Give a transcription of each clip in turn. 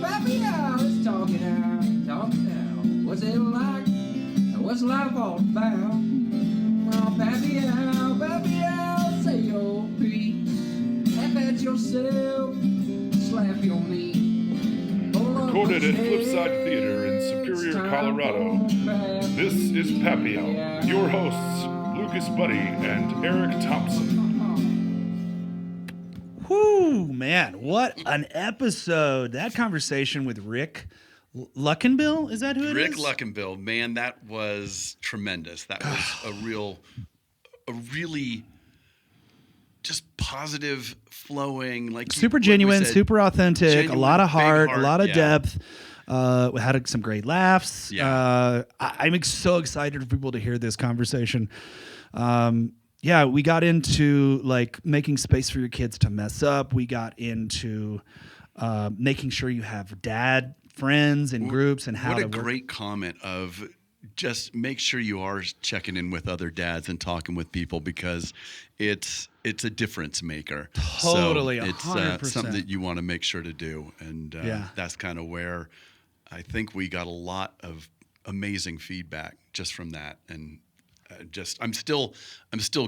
Pappy, let's talk it out. What's it like? What's life all about? Oh, Pappy, say your piece. Laugh at yourself, slap your knee. Recorded at Flipside Theater in Superior, Colorado. This is Pappy Hour. Your hosts, Lucas Buddy and Eric Thompson. Whoo, man, what an episode. That conversation with Rick Luckinbill, is that who it Rick is? Luckinbill, man, that was tremendous. That was a really just positive, flowing, like super genuine, super authentic, a lot of heart, a lot of depth. We had some great laughs. Yeah. I'm so excited for people to hear this conversation. We got into like making space for your kids to mess up. We got into making sure you have dad friends and groups and how to work. What a great comment of just make sure you are checking in with other dads and talking with people because it's a difference maker. Totally, so it's 100%. something that you want to make sure to do. And that's kind of where I think we got a lot of amazing feedback just from that. And I'm still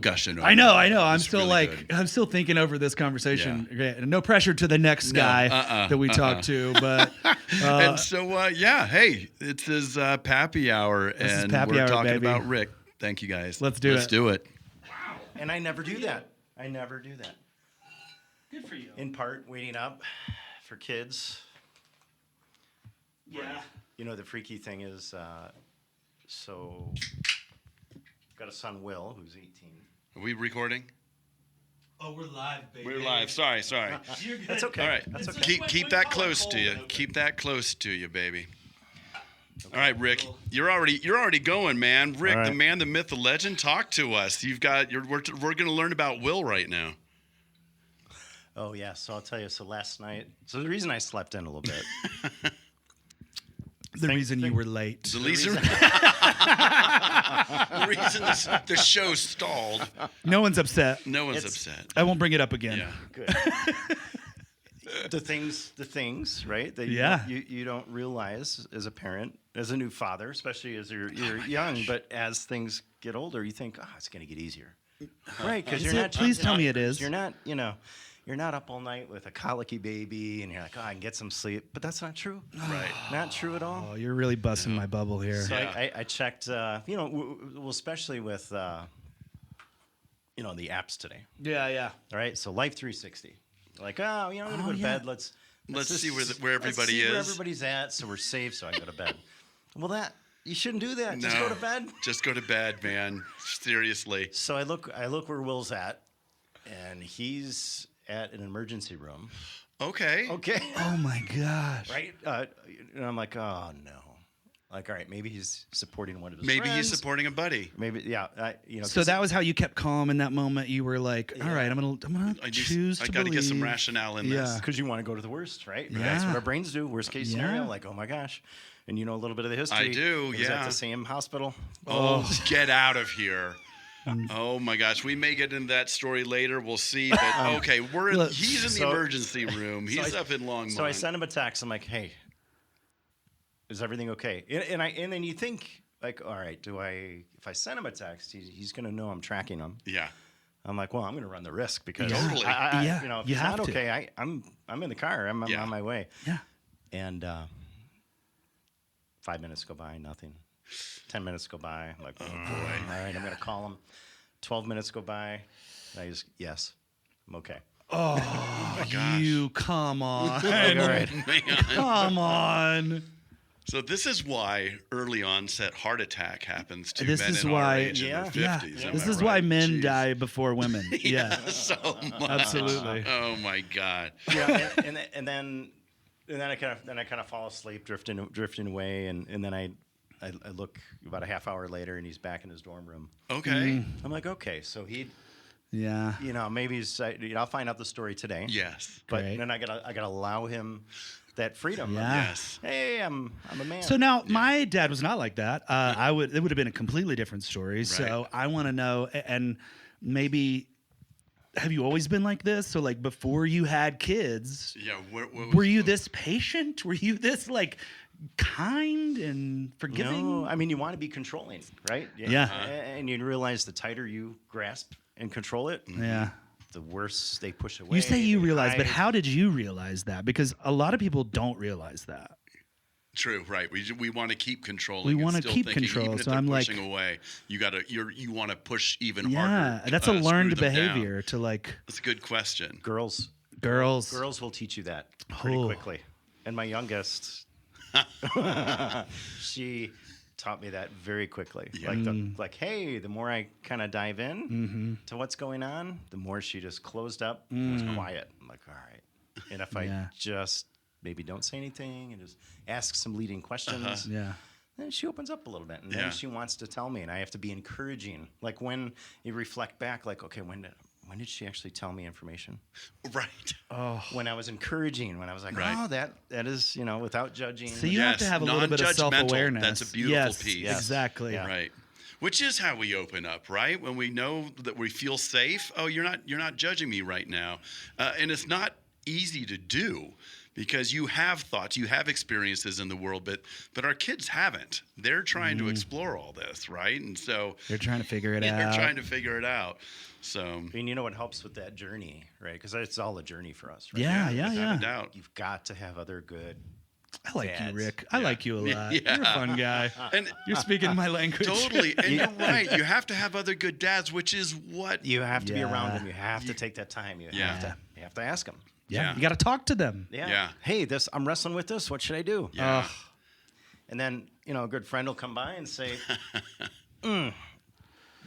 gushing over I know. it. I'm It's still really like, good. I'm still thinking over this conversation. Yeah. No pressure to the next guy that we talk to, but and so hey, it's his Pappy Hour, and we're talking about Rick. Thank you guys. Let's do it. Wow. And I never do that. Good for you. In part, waiting up for kids. Yeah. You know, the freaky thing is, so I've got a son, Will, who's 18. Are we recording? Oh, we're live, baby. We're live. Sorry. You're good. That's okay. All right. That's okay. Keep that close to you. Keep that close to you, baby. All right, Rick. You're already going, man. Rick, All right. the man, the myth, the legend. Talk to us. We're going to learn about Will right now. Oh, yeah. So I'll tell you. So last night, the reason I slept in a little bit. The reason you were late. The reason the show stalled. No one's upset. No one's upset. I won't bring it up again. Yeah. Good. the things, right? That you don't realize as a parent, as a new father, especially as you're young. But as things get older, you think, it's going to get easier, right? Because you're not. Please tell me it is. You're not. You're not up all night with a colicky baby, and you're like, I can get some sleep. But that's not true. Right. Not true at all. Oh, you're really busting my bubble here. So I checked, especially with, the apps today. Yeah. All right, so Life 360. Like, I'm going to go to bed. Let's see just where everybody is. Where everybody's at, so we're safe, so I can go to bed. Well, you shouldn't do that. Just No. go to bed. Just go to bed, man. Seriously. So I look where Will's at, and he's at an emergency room. Okay. Oh my gosh. Right? And I'm like, oh no. Like, all right, maybe he's supporting one of his Maybe friends. he's supporting a buddy. Maybe, yeah. So that was how you kept calm in that moment. You were like, all right, I'm gonna choose to I got to believe. get some rationale in this. Because you want to go to the worst, right? Yeah. That's what our brains do. Worst case scenario, Yeah. like, oh my gosh. And you know a little bit of the history. I do, It was yeah. at the same hospital. Oh, get out of here. Oh my gosh, we may get into that story later. We'll see. But okay, he's in the emergency room. He's up in Longmont. So I sent him a text. I'm like, hey, is everything okay? And then you think, like, all right, if I send him a text, he's going to know I'm tracking him. Yeah. I'm like, well, I'm going to run the risk because Totally. if you it's have not to. okay, I'm in the car. I'm on my way. Yeah. And 5 minutes go by, nothing. 10 minutes go by. I'm like, oh, boy. All right, I'm going to call him. 12 minutes go by. And yes, I'm okay. Oh, my gosh. you come on. All right. Man. Come on. So this is why early onset heart attack happens to This men is in why- our age in their 50s. Yeah. Am This I is right? why men Jeez. die before women. Yeah. So much. Absolutely. Oh my God. Yeah, and then I kind of fall asleep, drifting away, and then I look about a half hour later, and he's back in his dorm room. Okay. I'm like, okay, so Yeah. maybe he's, I'll find out the story today. Yes. But Great. then I gotta allow him that freedom. Yeah. Yes. Hey, I'm a man. So now my dad was not like that. It would have been a completely different story. So I want to know, and maybe have you always been like this? So like before you had kids, Yeah. were you this patient? Were you this like kind and forgiving? No, I mean, you want to be controlling, right? Yeah. And you realize the tighter you grasp and control it, Yeah. the worse they push away. You say you they realize, but hide. how did you realize that? Because a lot of people don't realize that. True, right? We want to keep controlling. We and wanna still keep thinking, control, Even if so they're I'm like- pushing away, you want to push even Yeah, harder. that's a learned screw them down. behavior to like That's a good question. Girls will teach you that pretty Oh. quickly. And my youngest, she taught me that very quickly. Yeah. Like, hey, the more I kind of dive in to what's going on, the more she just closed up and was quiet. I'm like, all right. And if I just maybe don't say anything and just ask some leading questions, yeah. then she opens up a little bit. And Yeah. then she wants to tell me, and I have to be encouraging. Like when you reflect back, like, okay, when did she actually tell me information? Right. When I was encouraging, when I was like, Right. oh, that is, without judging. So you have to Yes, have a little bit of non-judgmental. self-awareness. That's a beautiful yes, piece. Yes. Exactly. Yeah. Right. Which is how we open up, right? When we know that we feel safe. Oh, you're not judging me right now, and it's not easy to do because you have thoughts, you have experiences in the world, but our kids haven't. They're trying to explore all this, right? And so They're trying to figure it they're out. trying to figure it out. So I mean, what helps with that journey, right? Because it's all a journey for us, right? Yeah, without a doubt. You've got to have other good. I like you, dads. Rick. I like you a lot. Yeah. You're a fun guy. And You're speaking my language. totally, and you're right. You have to have other good dads, which is what You have to be around Yeah. them. You have to take that time. You Yeah. have to ask them. Yeah. Yeah. You got to talk to them. Yeah. Yeah. Hey, I'm wrestling with this. What should I do? Yeah. And then, a good friend will come by and say,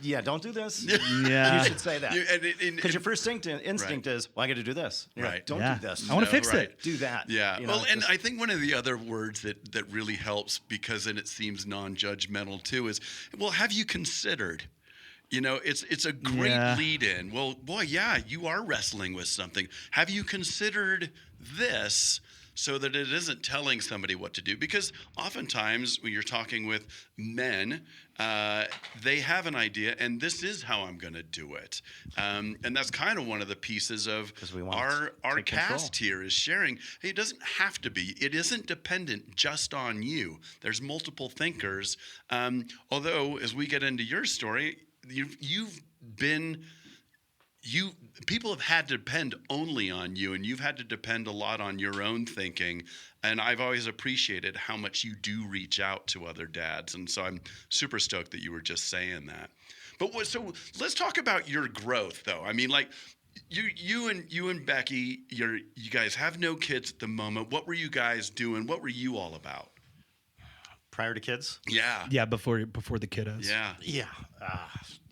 yeah, don't do this. Yeah. You should say that. You- and- Because your first instinct is, well, I got to do this. You're like, Right. don't Yeah. do this. I want to No, fix right. it. do that. Yeah. You Well, know, and just- I think one of the other words that really helps because then it seems non-judgmental too is, well, have you considered? It's a great Yeah. lead in. Well, boy, yeah, you are wrestling with something. Have you considered this so that it isn't telling somebody what to do? Because oftentimes when you're talking with men, they have an idea, and this is how I'm going to do it. And that's kind of one of the pieces of 'Cause we want our to take cast control. here is sharing. Hey, it doesn't have to be. It isn't dependent just on you. There's multiple thinkers. Although, as we get into your story, people have had to depend only on you, and you've had to depend a lot on your own thinking. And I've always appreciated how much you do reach out to other dads, and so I'm super stoked that you were just saying that. So let's talk about your growth, though. I mean, like you and Becky, you guys have no kids at the moment. What were you guys doing? What were you all about? prior to kids. Yeah. Yeah, before the kiddos. Yeah.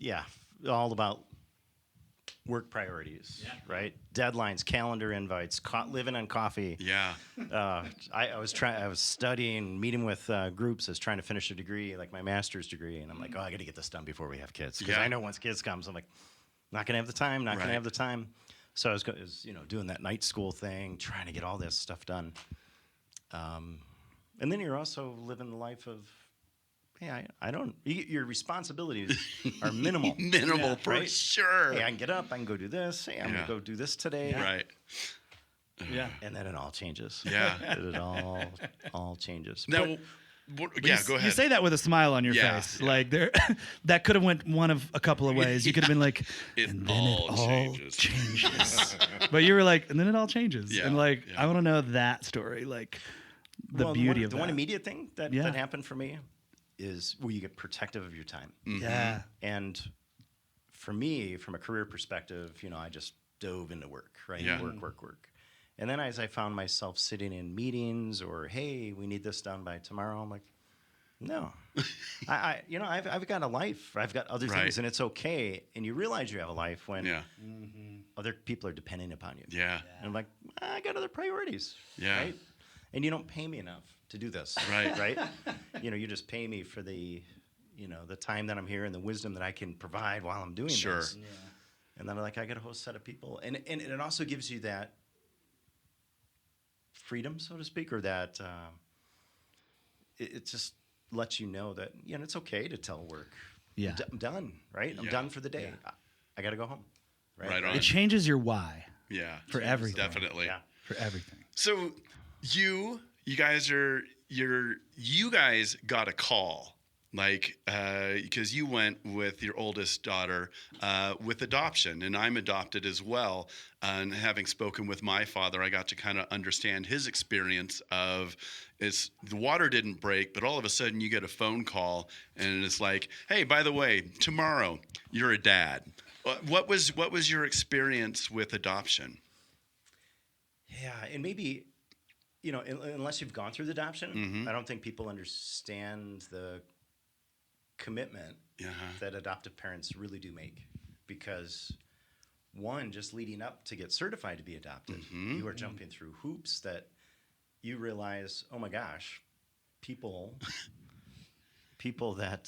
Yeah. All about work priorities, right? Deadlines, calendar invites, living on coffee. Yeah. I was studying, meeting with groups. I was trying to finish a degree, like my master's degree, and I'm like, I got to get this done before we have kids, because Yeah. I know once kids comes, I'm like, not gonna have the time, not Right. gonna have the time. So I was doing that night school thing, trying to get all this stuff done. And then you're also living the life of, hey, I don't. Your responsibilities are minimal. Minimal for right? sure. Hey, I can get up. I can go do this. Hey, I'm Yeah. gonna go do this today. Right. Yeah. And then it all changes. Yeah. It all changes. Now, yeah, go ahead. You say that with a smile on your Yeah, face. yeah. Like that could have went one of a couple of ways. You could have been like, It and then all it all changes." changes. But you were like, and then it all changes. Yeah, And like, yeah. I want to know that story. Like the beauty of the that. one immediate thing that Yeah. happened for me is where you get protective of your time. Yeah. And for me, from a career perspective, I just dove into work, right? Yeah. Work. And then as I found myself sitting in meetings or, hey, we need this done by tomorrow, I'm like, no, I've got a life. I've got other Right. things, and it's okay. And you realize you have a life when Yeah. other people are depending upon you. Yeah. And I'm like, I got other priorities. Yeah. Right? And you don't pay me enough to do this. Right. Right? You just pay me for the time that I'm here and the wisdom that I can provide while I'm doing Sure. this. And then I got a whole set of people. And it also gives you that freedom, so to speak, or that it just lets you know that, it's okay to tell work. Yeah. I'm done, right? I'm Yeah. done for the day. I got to go home. Right on. It changes your why. Yeah. For everything. Definitely. Yeah. For everything. So you guys got a call. Like, because you went with your oldest daughter with adoption, and I'm adopted as well. And having spoken with my father, I got to kind of understand his experience of the water didn't break, but all of a sudden you get a phone call, and it's like, hey, by the way, tomorrow you're a dad. What was your experience with adoption? Yeah, and maybe, unless you've gone through the adoption, I don't think people understand the commitment that adoptive parents really do make, because one, just leading up to get certified to be adopted, you are jumping through hoops that you realize, oh my gosh, people that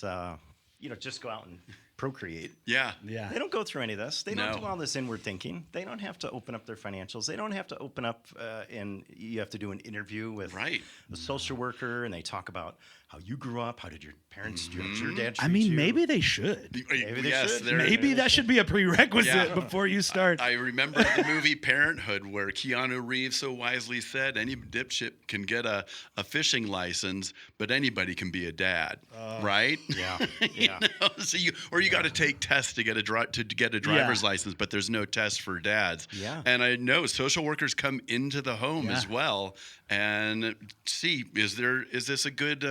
just go out and procreate. Yeah. They don't go through any of this. They don't do all this inward thinking. They don't have to open up their financials. They don't have to open up and you have to do an interview with a social worker, and they talk about how you grew up. How did your parents, your dad treat you? Maybe they should. Maybe they should. Maybe that should be a prerequisite before you start. I remember the movie Parenthood, where Keanu Reeves so wisely said, any dipshit can get a fishing license, but anybody can be a dad, right? Yeah. Yeah. So you got to take tests to get a driver's license, but there's no test for dads. Yeah. And I know social workers come into the home as well and see, is this a good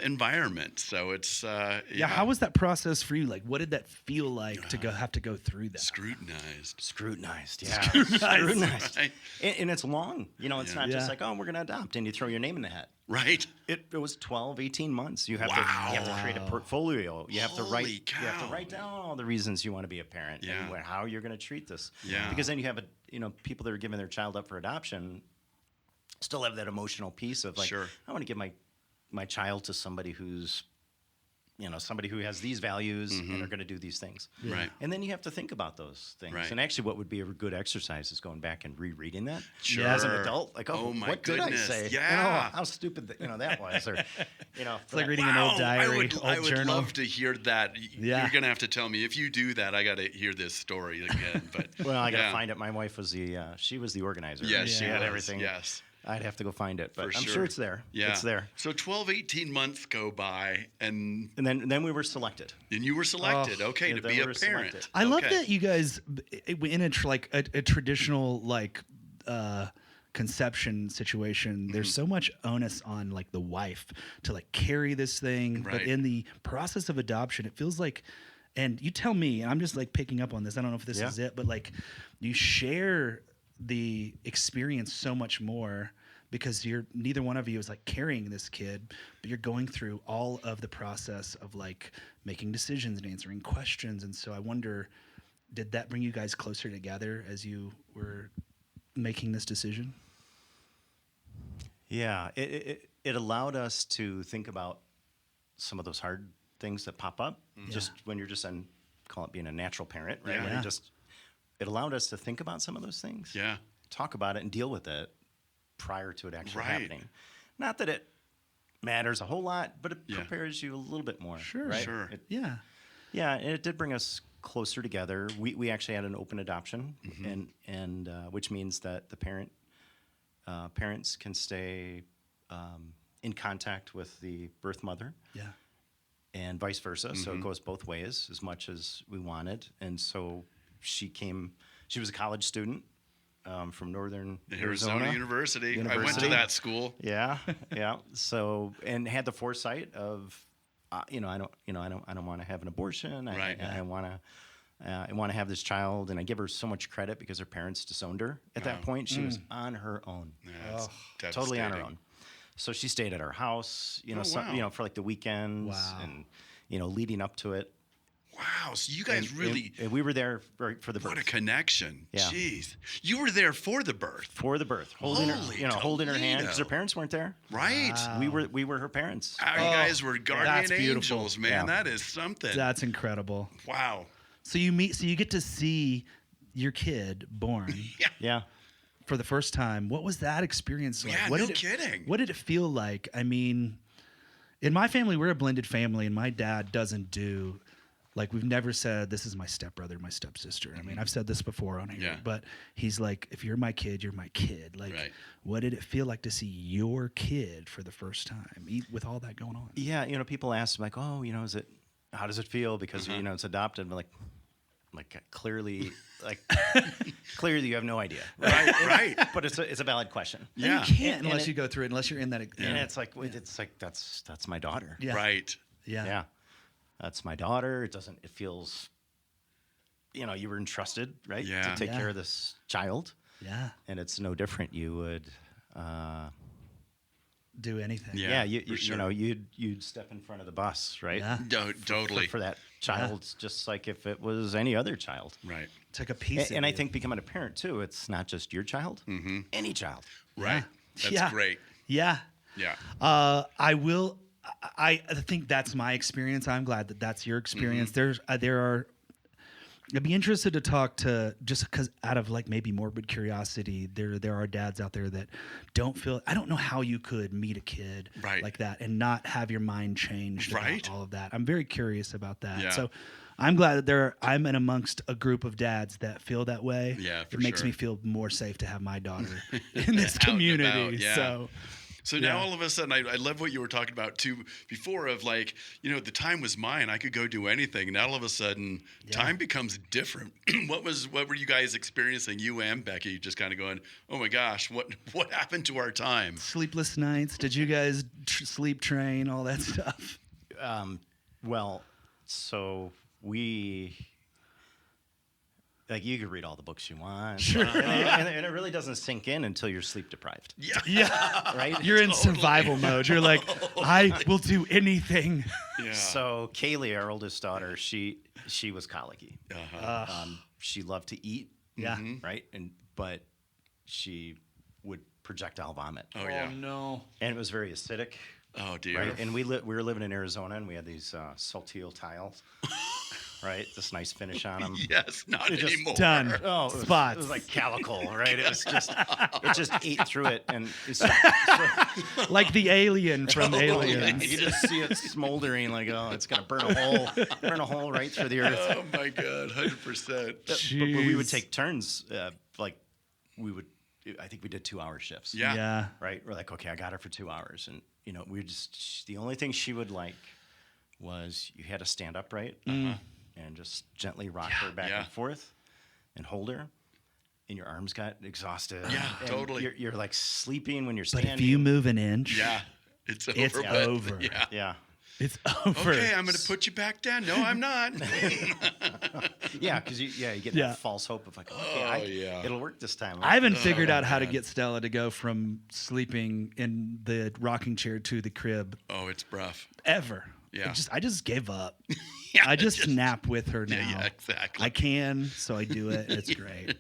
environment? So it's how was that process for you? Like, what did that feel like to have to go through that? Scrutinized. Yeah. Scrutinized. Right. And it's long. It's not just like, oh, we're going to adopt, and you throw your name in the hat. Right. It was 12, 18 months. You have to create a portfolio. You have to write down all the reasons you want to be a parent and how you're going to treat this. Yeah. Because then you have people that are giving their child up for adoption still have that emotional piece of like, I want to give my child to somebody who's somebody who has these values and are going to do these things. Right. And then you have to think about those things. Right. And actually what would be a good exercise is going back and rereading that. Sure. As an adult, like, my what goodness. did I say? Yeah. How stupid that was. Or, it's like reading an old diary, I would journal. love to hear that. Yeah. You're going to have to tell me. If you do that, I got to hear this story again. But well, I got to find it. My wife was she was the organizer. Yes, she had everything. Yes. I'd have to go find it, but For I'm sure. sure it's there. Yeah. It's there. So 12, 18 months go by, and then we were selected. And you were selected, to be a parent. Selected. I love that you guys, in a traditional conception situation, there's so much onus on like the wife to like carry this thing, but in the process of adoption, it feels like, and you tell me, and I'm just like picking up on this. I don't know if this is it, but like you share the experience so much more because neither one of you is like carrying this kid, but you're going through all of the process of like making decisions and answering questions. And so I wonder, did that bring you guys closer together as you were making this decision? Yeah, it allowed us to think about some of those hard things that pop up just when you're just call it being a natural parent, right? When it allowed us to think about some of those things. Yeah. Talk about it and deal with it prior to it actually happening. Not that it matters a whole lot, but it prepares you a little bit more. Sure. Right? Sure. Yeah, and it did bring us closer together. We actually had an open adoption, and which means that the parents can stay in contact with the birth mother. Yeah. And vice versa. So it goes both ways as much as we wanted. And so she was a college student from Northern Arizona University. I went to that school. Yeah. So, and had the foresight of, I don't want to have an abortion. I want to have this child, and I give her so much credit because her parents disowned her at that point. She was on her own. Yeah, totally on her own. So she stayed at our house, for like the weekends and, leading up to it. Wow. So you guys and we were there for the birth. What a connection. Yeah. Jeez. You were there for the birth. For the birth. Holding her hand because her parents weren't there. Right. We were her parents. You guys were guardian angels, man. Yeah. That is something. That's incredible. Wow. So you get to see your kid born. Yeah. For the first time. What was that experience like? Yeah, no kidding. What did it feel like? I mean, in my family, we're a blended family, and my dad doesn't do Like, we've never said, this is my stepbrother, my stepsister. I mean, I've said this before on here, but he's like, if you're my kid, you're my kid. Like, what did it feel like to see your kid for the first time with all that going on? Yeah, you know, people ask, like, oh, you know, how does it feel? Because, you know, it's adopted. But clearly you have no idea. Right. But it's a valid question. Yeah. You can't unless you go through it, unless you're in that. And it's like, that's my daughter. Yeah. Right. Yeah. That's my daughter. It feels, you know, you were entrusted, right? Yeah. To take care of this child. Yeah. And it's no different. You would do anything. Yeah, you know, you'd step in front of the bus, right? Yeah. Totally. For that child, just like if it was any other child. Right. Take a piece And I think becoming a parent too, it's not just your child, any child. Right. That's great. Yeah. Yeah. I think that's my experience. I'm glad that that's your experience. I'd be interested to talk to, just because out of like maybe morbid curiosity, there are dads out there that don't feel. I don't know how you could meet a kid like that and not have your mind changed about all of that. I'm very curious about that. Yeah. So I'm glad that I'm in amongst a group of dads that feel that way. Yeah, it makes me feel more safe to have my daughter in this community. So now all of a sudden, I love what you were talking about too before of like, you know, the time was mine. I could go do anything. Now all of a sudden, time becomes different. What were you guys experiencing, you and Becky, just kind of going, oh my gosh, what happened to our time? Sleepless nights. Did you guys sleep train, all that stuff? Well, so we... Like, you could read all the books you want. Sure. And it really doesn't sink in until you're sleep deprived. Yeah. Right? You're in survival mode. You're like, I will do anything. Yeah. So Kaylee, our oldest daughter, she was colicky. She loved to eat. Yeah. Right? But she would projectile vomit. Oh, yeah. No. And it was very acidic. Oh, dear. Right? And we were living in Arizona, and we had these saltillo tiles. Right, this nice finish on them. Yes, not anymore. Done. Oh, spots. It was like calico, right? It just ate through it, and like the alien from Aliens. You just see it smoldering, like it's gonna burn a hole right through the earth. Oh my God, 100%. But we would take turns. I think we did 2-hour shifts. Yeah. Right. We're like, okay, I got her for 2 hours, and you know, the only thing she would like was you had to stand upright. And just gently rock her back and forth and hold her. And your arms got exhausted. Yeah, and totally. You're like sleeping when you're standing. But if you move an inch, it's over. It's over. Yeah. It's over. Okay, I'm going to put you back down. No, I'm not. Yeah, because you get that false hope of like, okay, it'll work this time. I haven't figured out how to get Stella to go from sleeping in the rocking chair to the crib. Oh, it's rough. Ever. Yeah. I just gave up. I just nap with her now. Yeah, exactly. I can, so I do it. It's great.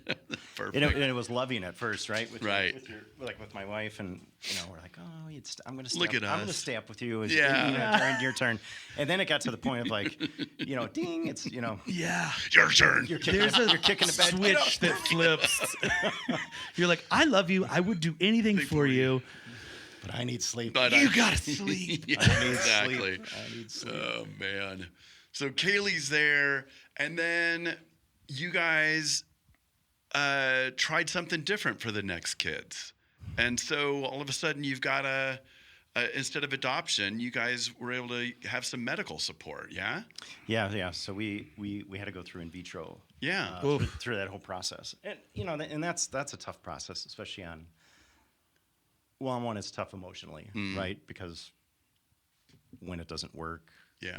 Perfect. And it was loving at first, right? With my wife, and you know, we're like, oh, I'm going to stay. Look up. at I'm going to us. stay up with you. Yeah. Your turn. And then it got to the point of like, you know, ding, it's your turn. You're kicking the bed. Switch that flips. You're like, I love you. I would do anything for you. But I need sleep. You gotta sleep. Exactly. I need sleep. Oh man. So Kaylee's there, and then you guys tried something different for the next kids, and so all of a sudden you've got instead of adoption, you guys were able to have some medical support. Yeah. Yeah. So we had to go through in vitro. Yeah. Through that whole process, and you know, and that's a tough process, especially on. Well, on one, it's tough emotionally, right? Because when it doesn't work, you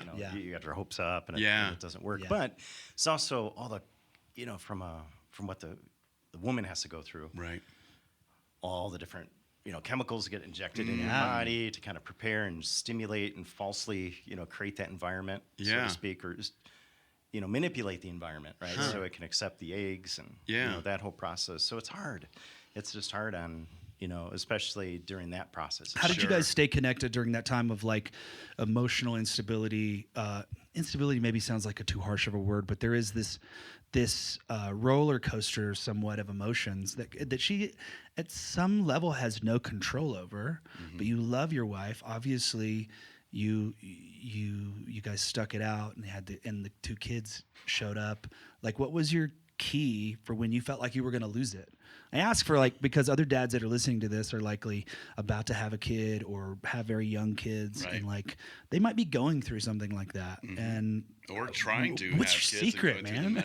got your hopes up, and it doesn't work. Yeah. But it's also all the, you know, from what the woman has to go through, right? All the different, you know, chemicals get injected in your body to kind of prepare and stimulate and falsely, you know, create that environment, so to speak, or just, you know, manipulate the environment, right? So it can accept the eggs and you know, that whole process. So it's hard. It's just hard on. You know, especially during that process. How did you guys stay connected during that time of like emotional instability? Instability maybe sounds like a too harsh of a word, but there is this roller coaster somewhat of emotions that she at some level has no control over. But you love your wife. Obviously, you guys stuck it out and and the 2 kids showed up. Like, what was your key for when you felt like you were going to lose it? I ask for, like, because other dads that are listening to this are likely about to have a kid or have very young kids, right. and like they might be going through something like that, and or trying to. What's have your kids secret, man?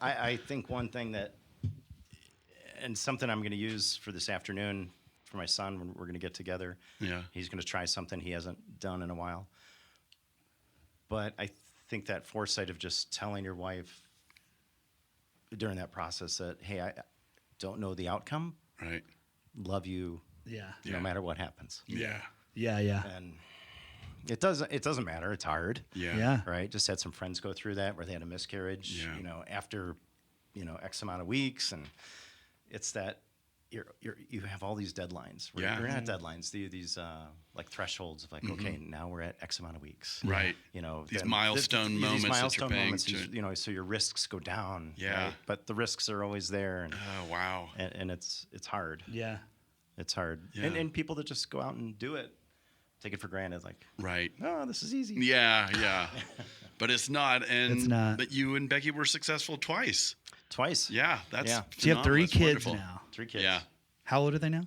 I think one thing that, and something I'm going to use for this afternoon for my son when we're going to get together. Yeah, he's going to try something he hasn't done in a while. But I think that foresight of just telling your wife during that process that, hey, I don't know the outcome. Right. Love you. Yeah. No matter what happens. Yeah. Yeah. And it doesn't matter. It's hard. Yeah. Right. Just had some friends go through that where they had a miscarriage. Yeah. After, X amount of weeks, and it's that you have all these deadlines. Yeah. You're not deadlines. These like thresholds of like, okay, now we're at X amount of weeks. Right. These milestone moments. These milestone that you're moments. paying So your risks go down. Yeah. Right? But the risks are always there. And, oh wow. And it's hard. Yeah. It's hard. Yeah. And people that just go out and do it, take it for granted. Like, right. oh, this is easy. Yeah. But it's not. And It's not. But you and Becky were successful twice. Twice. Yeah. That's. Yeah. So you have 3 That's kids wonderful. now. 3 kids. Yeah. How old are they now?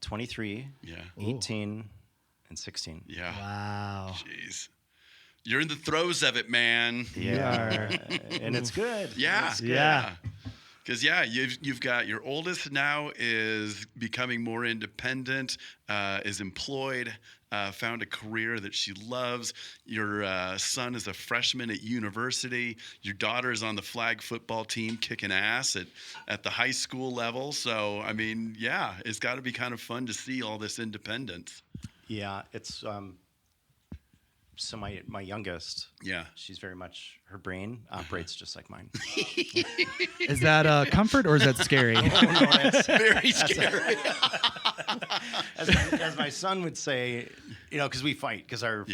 23, Yeah. 18, and 16. Yeah. Wow. Jeez. You're in the throes of it, man. Yeah. And it's good. Yeah. It's good. Yeah. Because you've got your oldest now is becoming more independent, is employed, found a career that she loves. Your son is a freshman at university. Your daughter is on the flag football team, kicking ass at the high school level. So I mean, yeah, it's got to be kind of fun to see all this independence. Yeah. It's so my youngest. Yeah. She's very much, her brain operates just like mine. Is that comfort or is that scary? Oh, no, that's Very scary. as my son would say, because we fight, because our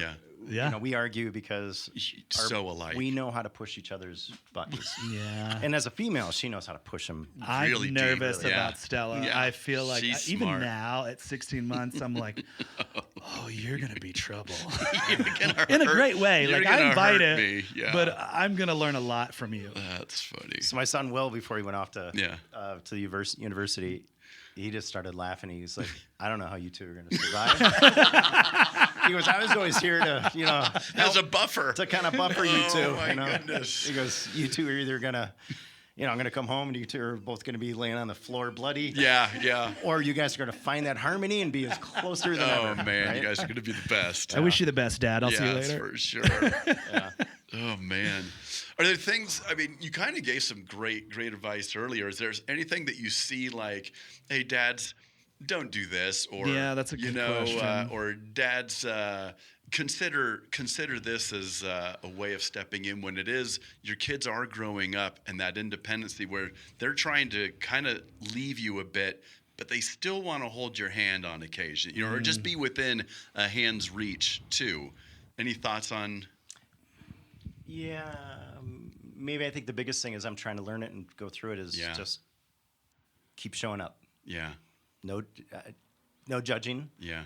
Yeah. we argue because So alike. we know how to push each other's buttons. Yeah. And as a female, she knows how to push them. I'm really deep, nervous really. about Yeah. Stella. Yeah. I feel like She's even smart. now at 16 months, I'm like, oh, you're gonna be trouble. You're gonna In a hurt- great way. you're Like, I gonna invite hurt it, me. Yeah. but I'm gonna learn a lot from you. That's funny. So my son Will, before he went off to Yeah. to the university, he just started laughing. He's like, I don't know how you two are going to survive. He goes, I was always here to, As a buffer. to kind of buffer you two. Oh, my goodness. He goes, you two are either going to, I'm going to come home and you two are both going to be laying on the floor bloody. Yeah. Or you guys are going to find that harmony and be as closer than Oh ever. man, right? you guys are gonna be the best. I wish you the best, Dad. I'll see you Yes, later. for sure. Yeah. Oh man, are there things? I mean, you kind of gave some great advice earlier. Is there anything that you see like, hey, dads, don't do this, or Yeah, that's a good question. or dads, consider this as a way of stepping in when it is your kids are growing up and that independency where they're trying to kind of leave you a bit, but they still want to hold your hand on occasion, or just be within a hand's reach too. Any thoughts on? Yeah, maybe I think the biggest thing is I'm trying to learn it and go through it is just keep showing up. Yeah. No judging. Yeah.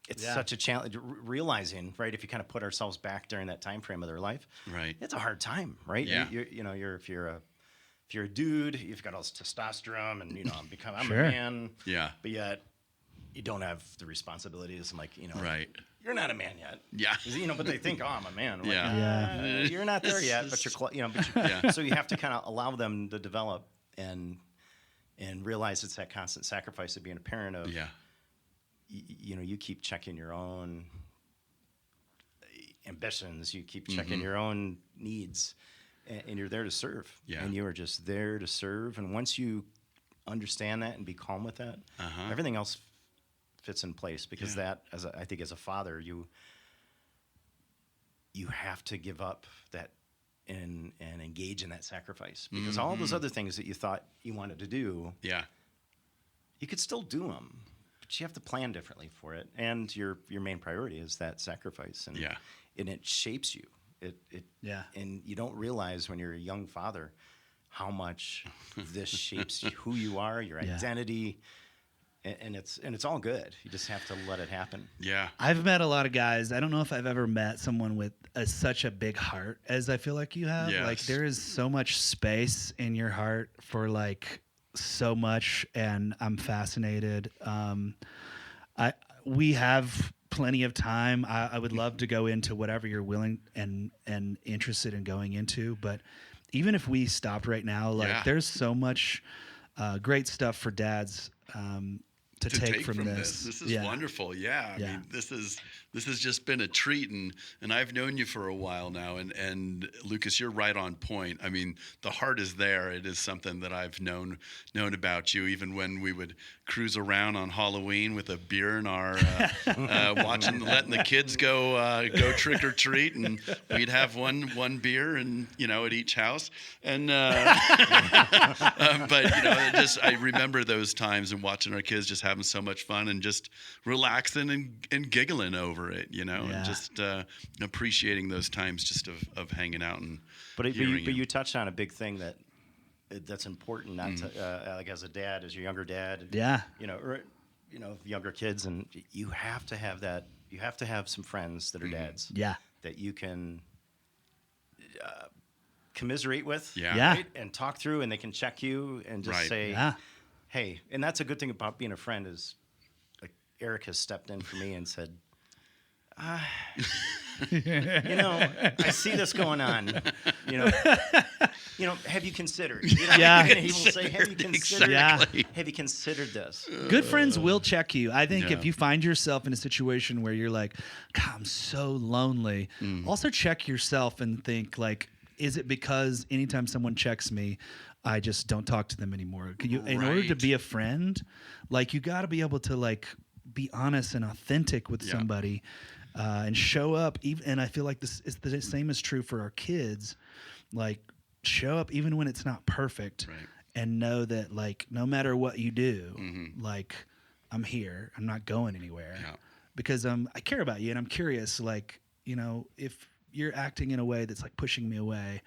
It's such a challenge. Realizing, right? If you kind of put ourselves back during that time frame of their life, Right. it's a hard time, right? Yeah. If you're a dude, you've got all this testosterone, and I'm Sure. a man. Yeah. But yet, you don't have the responsibilities, and Right. you're not a man yet. Yeah. 'Cause, but they think, oh, I'm a man. I'm like, Yeah. You're not there yet, but you're, so you have to kind of allow them to develop and realize it's that constant sacrifice of being a parent of, Yeah. you keep checking your own ambitions, you keep checking your own needs, and you're there to serve. Yeah. And you are just there to serve. And once you understand that and be calm with that, everything else fits in place, because that, I think as a father, you have to give up that and engage in that sacrifice, because all those other things that you thought you wanted to do, Yeah. you could still do them, but you have to plan differently for it. And your main priority is that sacrifice, and it shapes you. And you don't realize when you're a young father how much this shapes who you are, your identity. and it's all good. You just have to let it happen. Yeah. I've met a lot of guys. I don't know if I've ever met someone with such a big heart as I feel like you have. Yes. Like there is so much space in your heart for like so much, and I'm fascinated. We have plenty of time. I would love to go into whatever you're willing and interested in going into, but even if we stopped right now, like there's so much great stuff for dads to take from this. This is wonderful. Yeah. I mean, this has just been a treat, and I've known you for a while now, and Lucas, you're right on point. I mean, the heart is there. It is something that I've known about you, even when we would cruise around on Halloween with a beer in our letting the kids go trick or treat, and we'd have one beer and at each house, and but I remember those times and watching our kids just having so much fun and just relaxing and giggling over it, and just appreciating those times just of hanging out and. But you touched on a big thing that's important, not to like as a dad, as your younger dad, younger kids, and you have to have that. You have to have some friends that are dads, that you can commiserate with, right? And talk through, and they can check you and just say, hey. And that's a good thing about being a friend is, like Eric has stepped in for me and said, I see this going on. Have you considered? He will say, have you considered? Exactly. Have you considered this? Good friends will check you. I think if you find yourself in a situation where you're like, God, I'm so lonely, also check yourself and think like, is it because anytime someone checks me, I just don't talk to them anymore? In order to be a friend, like you got to be able to like be honest and authentic with somebody. And show up, and I feel like this is the same is true for our kids. Like, show up even when it's not perfect, and know that like no matter what you do, like I'm here. I'm not going anywhere because I care about you, and I'm curious. Like if you're acting in a way that's like pushing me away,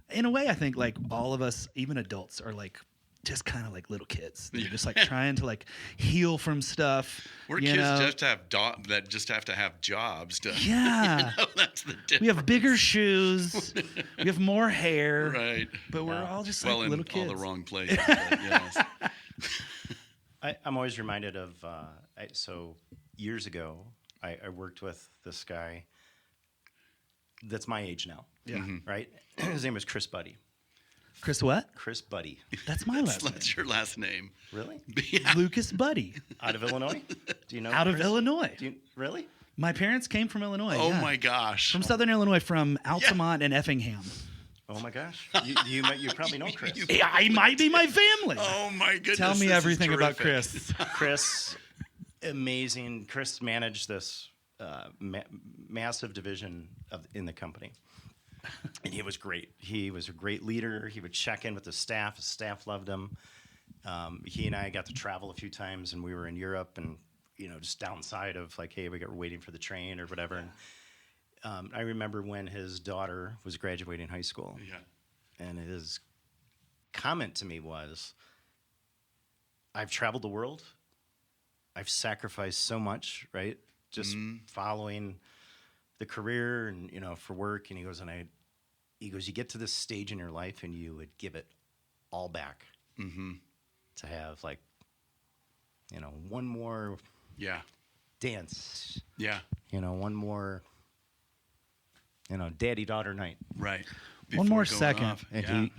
in a way, I think like all of us, even adults, are like. Just kind of like little kids. They're just like trying to like heal from stuff. We're kids just have that just have to have jobs to. Yeah, that's the difference. We have bigger shoes. We have more hair. Right. But we're all just like little kids. All the wrong places. Yes. I'm always reminded of. So years ago, I worked with this guy. That's my age now. Yeah. Right. His name was Chris Buddy. Chris what? Chris Buddy. That's my last name. That's your last name. Really? Lucas Buddy. Out of Illinois? Do you know? Out Chris? Of Illinois. Really? My parents came from Illinois. Oh my gosh. From Southern Illinois, from Altamont and Effingham. Oh my gosh. You probably know Chris. I might be my family. Oh my goodness. Tell me everything about Chris. Chris, amazing. Chris managed this massive division in the company. And he was great. He was a great leader. He would check in with the staff. His staff loved him. He and I got to travel a few times, and we were in Europe and, just downside of like, hey, we're waiting for the train or whatever. And I remember when his daughter was graduating high school. Yeah. And his comment to me was, I've traveled the world. I've sacrificed so much, right? Just following the career and for work, and he goes, you get to this stage in your life and you would give it all back to have like one more dance, one more daddy-daughter night, right? One more second, off. And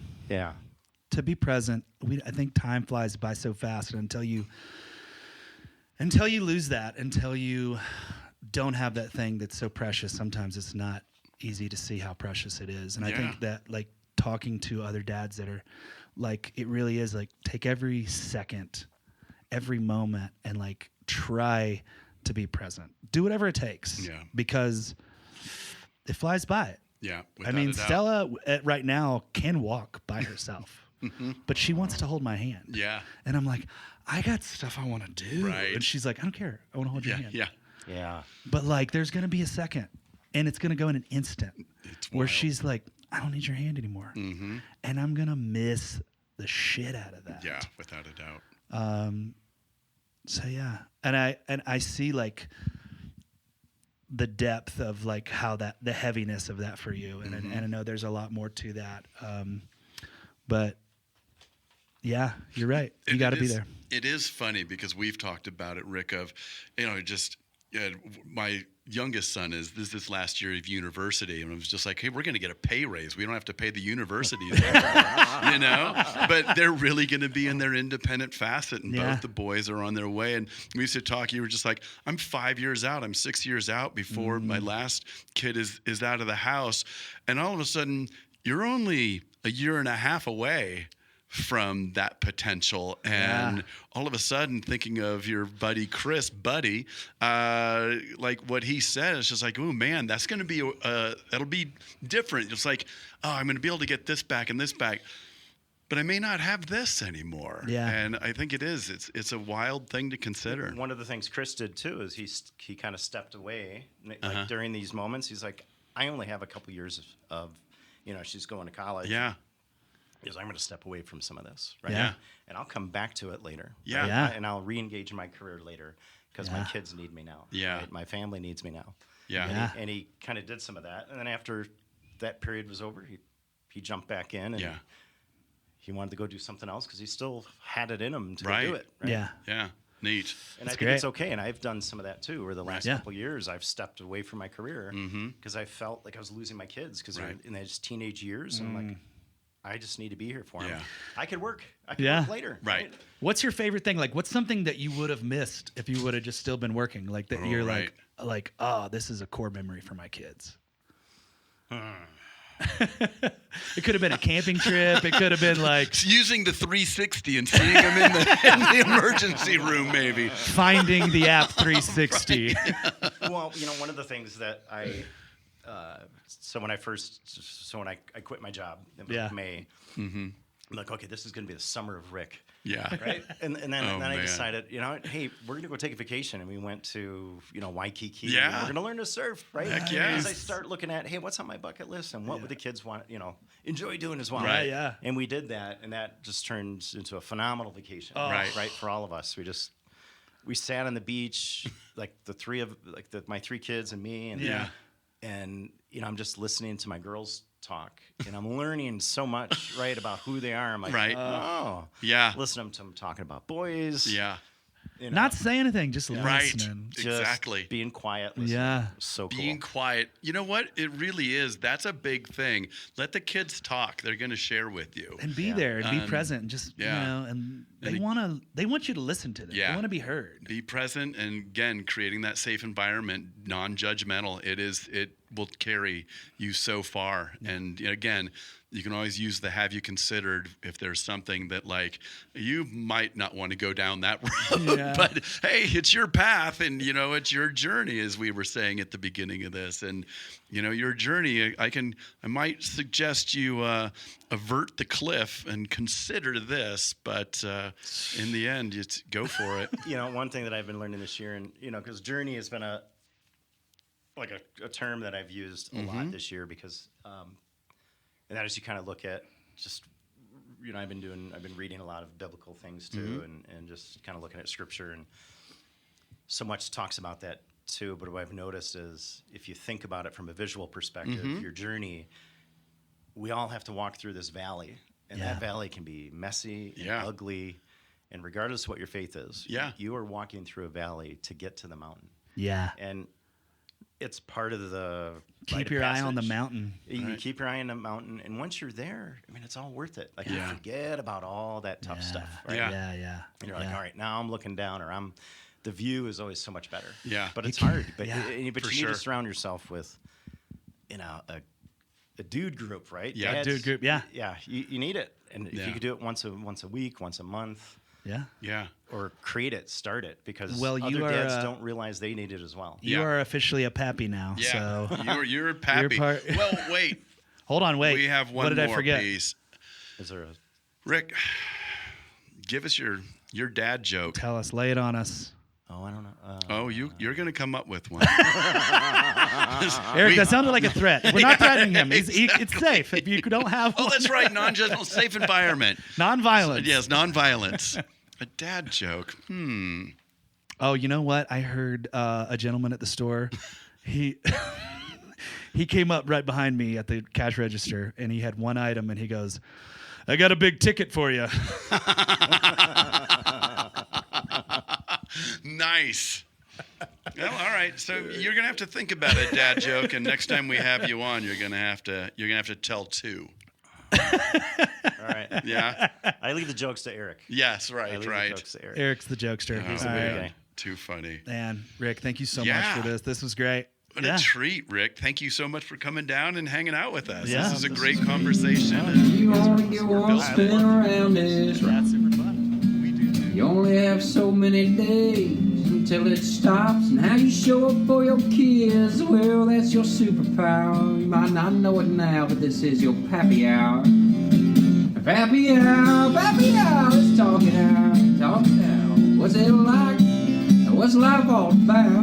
to be present. I think time flies by so fast, and until you lose that, until you don't have that thing that's so precious, sometimes it's not easy to see how precious it is. And I think that like talking to other dads that are like, it really is like take every second, every moment, and like try to be present. Do whatever it takes. Yeah. Because it flies by. Yeah. I mean, Stella right now can walk by herself, but she wants to hold my hand. Yeah. And I'm like, I got stuff I want to do. Right. And she's like, I don't care. I want to hold your hand. Yeah. Yeah. But like, there's going to be a second, and it's going to go in an instant where wild. she's like, I don't need your hand anymore. And I'm going to miss the shit out of that. Yeah, without a doubt. So yeah, and I see like the depth of like how that the heaviness of that for you, and and I know there's a lot more to that, but yeah, you're right. You got to be there. It is funny because we've talked about it, Rick. Of just my youngest son is this last year of university, and I was just like, hey, we're going to get a pay raise. We don't have to pay the universities, But they're really going to be in their independent facet, and both the boys are on their way. And we used to talk. You were just like, I'm 5 years out. I'm 6 years out before my last kid is out of the house, and all of a sudden, you're only a year and a half away from that potential, and all of a sudden thinking of your buddy Chris, like what he said, it's just like, oh man, that's going to be that'll be different. It's like, oh, I'm going to be able to get this back and this back, but I may not have this anymore. And I think it's a wild thing to consider. One of the things Chris did too is he kind of stepped away like during these moments. He's like, I only have a couple years of she's going to college. Is I'm going to step away from some of this, right? And I'll come back to it later. Right? And I'll re-engage in my career later because my kids need me now. Right? My family needs me now. And he kind of did some of that, and then after that period was over, he jumped back in, and he wanted to go do something else because he still had it in him to go do it. Right? Neat. And I think it's okay, and I've done some of that too. Over the last couple of years, I've stepped away from my career because I felt like I was losing my kids because they're in those teenage years, and I'm like, I just need to be here for him. I could work. I could work later. Right. What's your favorite thing? Like, what's something that you would have missed if you would have just still been working? Like that you're like, oh, this is a core memory for my kids. It could have been a camping trip. It could have been like using the 360 and seeing them in the emergency room, maybe. Finding the app 360. Well, one of the things that so when I quit my job in May, I'm like, okay, this is going to be the summer of Rick. Right. And then I decided, hey, we're going to go take a vacation, and we went to Waikiki. We're going to learn to surf, right? Heck yes. As I start looking at, hey, what's on my bucket list, and what would the kids want, enjoy doing as well. Right. And we did that, and that just turns into a phenomenal vacation. Right. For all of us, we sat on the beach, like my three kids and me, and and I'm just listening to my girls talk, and I'm learning so much, right, about who they are. I'm like, listening to them talking about boys. Not say anything, just listening. Just exactly. Being quiet. Listening. So cool. Being quiet. You know what? It really is. That's a big thing. Let the kids talk. They're going to share with you. And be there and be present and just, and they want you to listen to them. They want to be heard. Be present, and again, creating that safe environment, non-judgmental. It will carry you so far. And again, you can always use the have you considered if there's something that like you might not want to go down that road, but hey, it's your path, and it's your journey, as we were saying at the beginning of this. And your journey, I might suggest you avert the cliff and consider this, but in the end, it's go for it. One thing that I've been learning this year, and because journey has been a term that I've used a lot this year, because and that is, you kind of look at just, I've been reading a lot of biblical things too, and just kind of looking at scripture, and so much talks about that too. But what I've noticed is, if you think about it from a visual perspective, your journey, we all have to walk through this valley, and that valley can be messy and ugly, and regardless of what your faith is, you are walking through a valley to get to the mountain. And it's part of the keep your eye on the mountain. You keep your eye on the mountain, and once you're there, it's all worth it. Like you forget about all that tough stuff, right? And you're like, all right, now I'm looking down, or the view is always so much better. But it's hard. But you need to surround yourself with, a dude group, right? Dude group. You need it, and if you could do it once a week, once a month. Or create it, start it, because other dads don't realize they need it as well. You are officially a Pappy now. So you're a Pappy. Well, wait. Hold on, wait. We have one what did more I forget? piece. Is there Rick, give us your dad joke. Tell us. Lay it on us. Oh, I don't know. You're going to come up with one. Eric, that sounded like a threat. We're not threatening him. It's safe if you don't have one. Oh, that's right. Non-judgmental, safe environment. Non-violence. Yes, non-violence. A dad joke. Oh, you know what? I heard a gentleman at the store. He he came up right behind me at the cash register, and he had one item, and he goes, "I got a big ticket for you." Nice. Well, all right. So you're gonna have to think about a dad joke, and next time we have you on, you're gonna have to tell two. All right. Yeah. I leave the jokes to Eric. Yes. I Right. leave Right. the jokes to Eric. Eric's the jokester. He's a All big right. guy. Too funny. Man, Rick, thank you so Yeah. much for this. This was great. What a treat, Rick. Thank you so much for coming down and hanging out with us. Yeah. This is a great conversation. and You only get one spin around this rock. That's super fun. we do too. You only have so many days until it stops, and how you show up for your kids, well, that's your superpower. You might not know it now, but this is your Pappy Hour. Pappy Hour, let's talk it out, talk it out. What's it like? What's life all about?